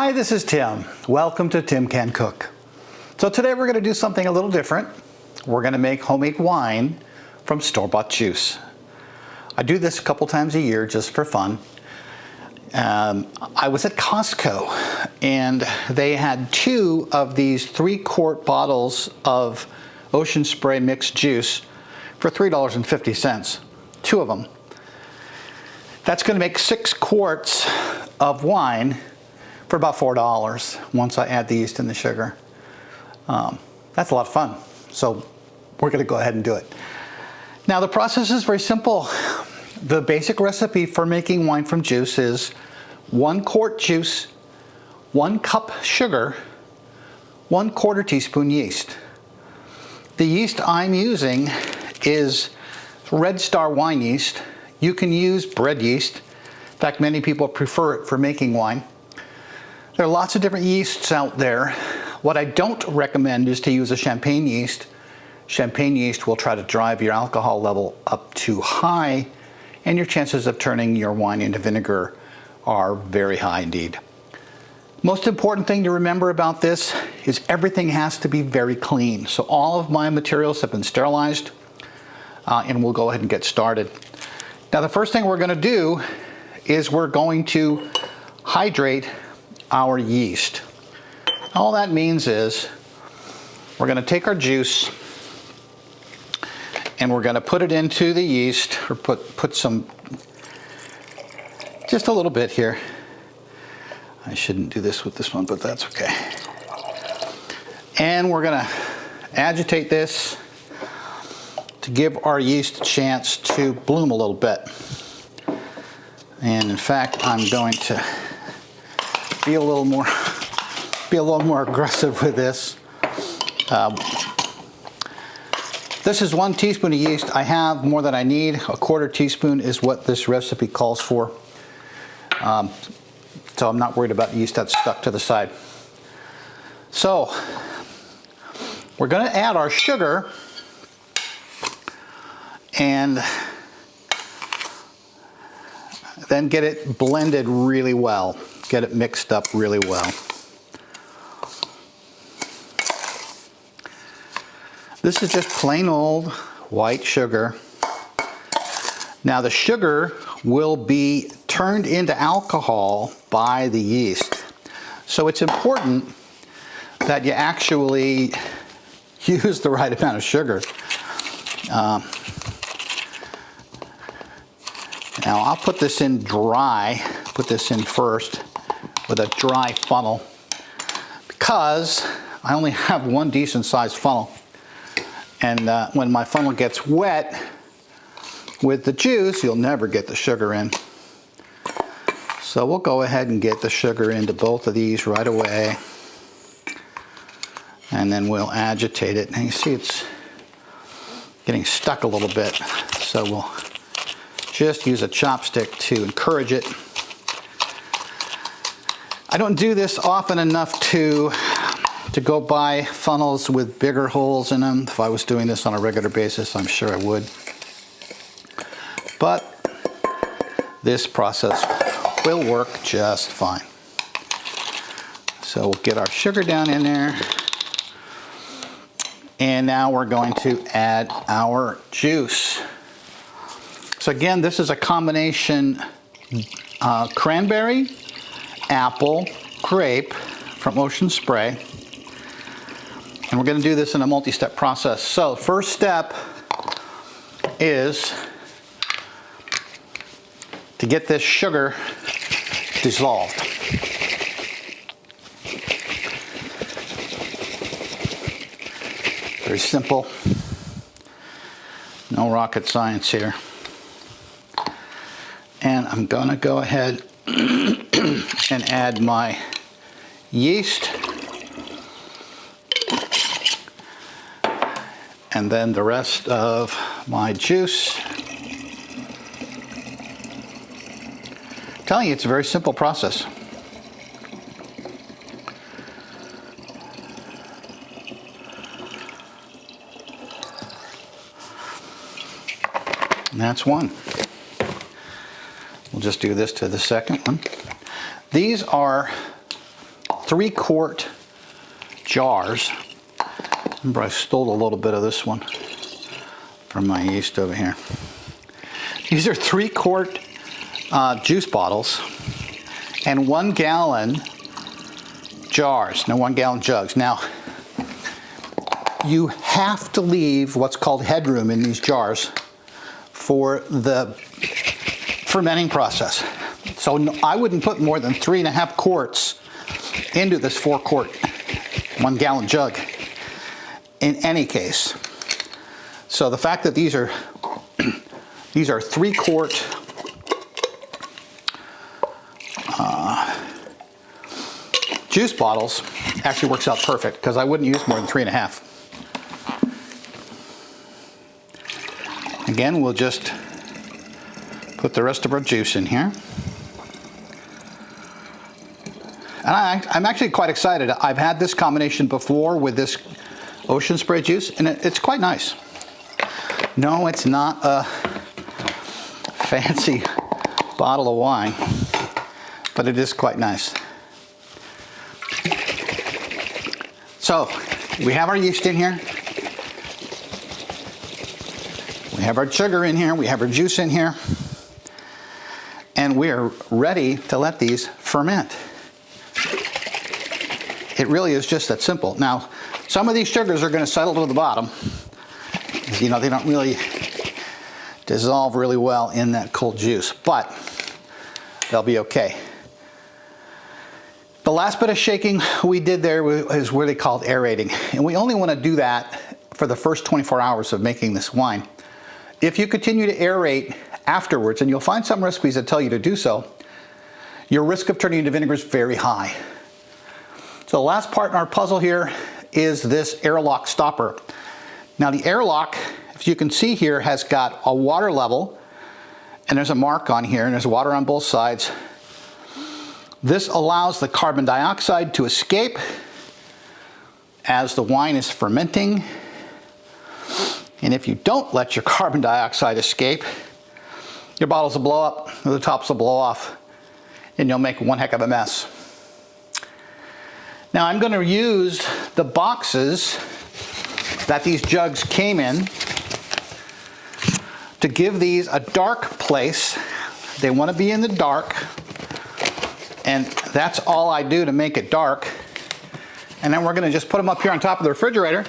Hi, this is Tim. Welcome to Tim Can Cook. So today we're going to do something a little different. We're going to make homemade wine from store-bought juice. I do this a couple times a year just for fun. I was at Costco and they had 2 of these 3-quart bottles of Ocean Spray mixed juice for $3.50. 2 of them. That's going to make 6 quarts of wine for about $4 once I add the yeast and the sugar. That's a lot of fun. So we're going to go ahead and do it. Now the process is very simple. The basic recipe for making wine from juice is 1 quart juice, 1 cup sugar, 1/4 teaspoon yeast. The yeast I'm using is Red Star wine yeast. You can use bread yeast. In fact, many people prefer it for making wine. There are lots of different yeasts out there. What I don't recommend is to use a champagne yeast. Champagne yeast will try to drive your alcohol level up too high, and your chances of turning your wine into vinegar are very high indeed. Most important thing to remember about this is everything has to be very clean. So all of my materials have been sterilized, and we'll go ahead and get started. Now the first thing we're going to do is we're going to hydrate our yeast. All that means is we're going to take our juice and we're going to put it into the yeast, or put some, just a little bit here. I shouldn't do this with this one, but that's okay. And we're going to agitate this to give our yeast a chance to bloom a little bit. And in fact, I'm going to be a little more aggressive with this. This is 1 teaspoon of yeast. I have more than I need. 1/4 teaspoon is what this recipe calls for. So I'm not worried about yeast that's stuck to the side. So we're going to add our sugar and then get it blended really well. Get it mixed up really well. This is just plain old white sugar. Now the sugar will be turned into alcohol by the yeast. So it's important that you actually use the right amount of sugar. Now I'll put this in dry, put this in first with a dry funnel because I only have 1 decent sized funnel. And when my funnel gets wet with the juice, you'll never get the sugar in. So we'll go ahead and get the sugar into both of these right away. And then we'll agitate it. And you see it's getting stuck a little bit. So we'll just use a chopstick to encourage it. I don't do this often enough to go buy funnels with bigger holes in them. If I was doing this on a regular basis, I'm sure I would. But this process will work just fine. So we'll get our sugar down in there. And now we're going to add our juice. So again, this is a combination cranberry, apple, grape from Ocean Spray. And we're going to do this in a multi-step process. So first step is to get this sugar dissolved. Very simple. No rocket science here. And I'm going to go ahead and add my yeast. And then the rest of my juice. I'm telling you, it's a very simple process. And that's one. We'll just do this to the second one. These are 3-quart jars. Remember, I stole a little bit of this one from my yeast over here. These are 3-quart juice bottles and 1 gallon jars. Now 1 gallon jugs. Now, you have to leave what's called headroom in these jars for the fermenting process. So I wouldn't put more than 3.5 quarts into this 4-quart, 1 gallon jug in any case. So the fact that these are 3-quart juice bottles actually works out perfect, because I wouldn't use more than 3.5. Again, we'll just put the rest of our juice in here. And I'm actually quite excited. I've had this combination before with this ocean spray juice, and it's quite nice. No, it's not a fancy bottle of wine, but it is quite nice. So, we have our yeast in here. We have our sugar in here. We have our juice in here. And we're ready to let these ferment. It really is just that simple. Now, some of these sugars are going to settle to the bottom. You know, they don't really dissolve really well in that cold juice, but they'll be okay. The last bit of shaking we did there is really called aerating. And we only want to do that for the first 24 hours of making this wine. If you continue to aerate afterwards, and you'll find some recipes that tell you to do so, your risk of turning into vinegar is very high. So the last part in our puzzle here is this airlock stopper. Now the airlock, as you can see here, has got a water level, and there's a mark on here, and there's water on both sides. This allows the carbon dioxide to escape as the wine is fermenting. And if you don't let your carbon dioxide escape, your bottles will blow up, or the tops will blow off, and you'll make one heck of a mess. Now I'm going to use the boxes that these jugs came in to give these a dark place. They want to be in the dark, and that's all I do to make it dark. And then we're going to just put them up here on top of the refrigerator.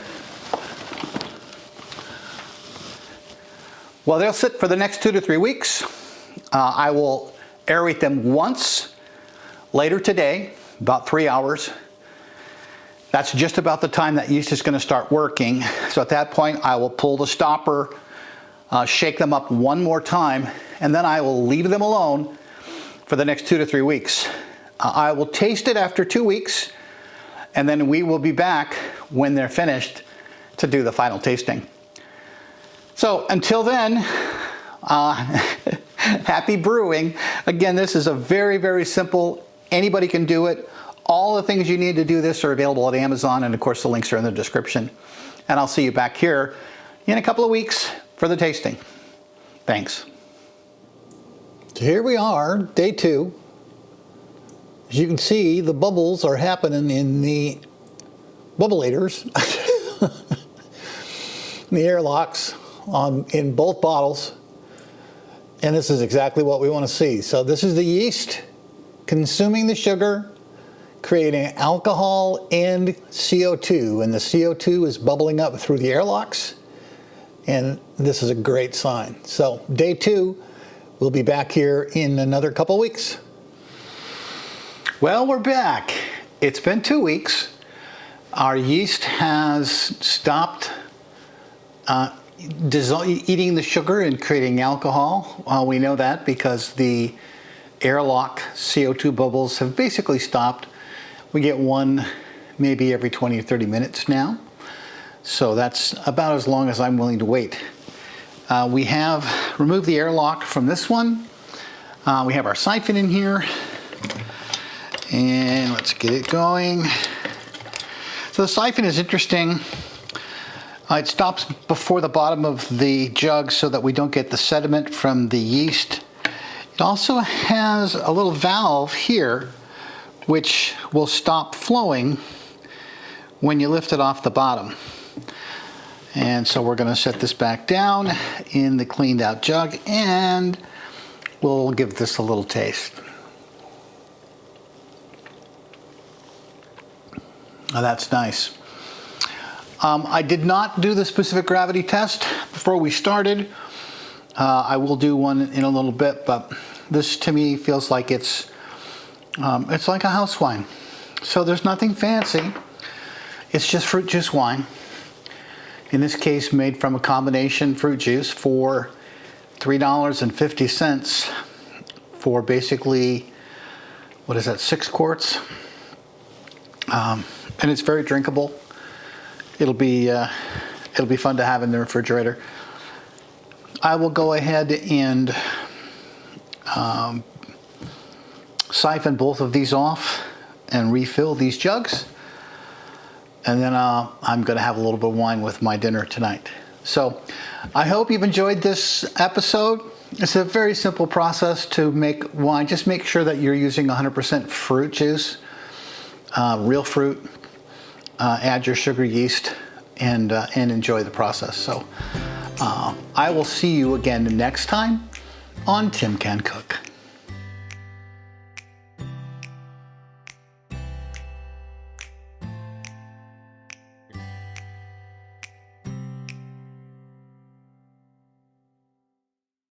Well, they'll sit for the next 2 to 3 weeks. I will aerate them once later today, about 3 hours. That's just about the time that yeast is going to start working. So at that point, I will pull the stopper, shake them up one more time, and then I will leave them alone for the next 2 to 3 weeks. I will taste it after 2 weeks, and then we will be back when they're finished to do the final tasting. So until then, happy brewing. Again, this is a very, very simple, anybody can do it. All the things you need to do this are available at Amazon, and of course the links are in the description. And I'll see you back here in a couple of weeks for the tasting. Thanks. So here we are, day 2. As you can see, the bubbles are happening in the bubbleators, the airlocks in both bottles. And this is exactly what we want to see. So this is the yeast consuming the sugar, creating alcohol and CO2. And the CO2 is bubbling up through the airlocks. And this is a great sign. So day 2, we'll be back here in another couple weeks. Well, we're back. It's been 2 weeks. Our yeast has stopped eating the sugar and creating alcohol. We know that because the airlock CO2 bubbles have basically stopped. We get one maybe every 20 or 30 minutes now. So that's about as long as I'm willing to wait. We have removed the airlock from this one. We have our siphon in here. And let's get it going. So the siphon is interesting. It stops before the bottom of the jug so that we don't get the sediment from the yeast. It also has a little valve here which will stop flowing when you lift it off the bottom. And so we're going to set this back down in the cleaned out jug, and we'll give this a little taste. Oh, that's nice. I did not do the specific gravity test before we started. I will do one in a little bit, but this to me feels like it's like a house wine. So there's nothing fancy. It's just fruit juice wine. In this case, made from a combination fruit juice for $3.50 for basically, what is that, 6 quarts? And it's very drinkable. It'll be fun to have in the refrigerator. I will go ahead and siphon both of these off and refill these jugs. And then I'm going to have a little bit of wine with my dinner tonight. So I hope you've enjoyed this episode. It's a very simple process to make wine. Just make sure that you're using 100% fruit juice, real fruit. Add your sugar, yeast, and enjoy the process. So I will see you again next time on Tim Can Cook.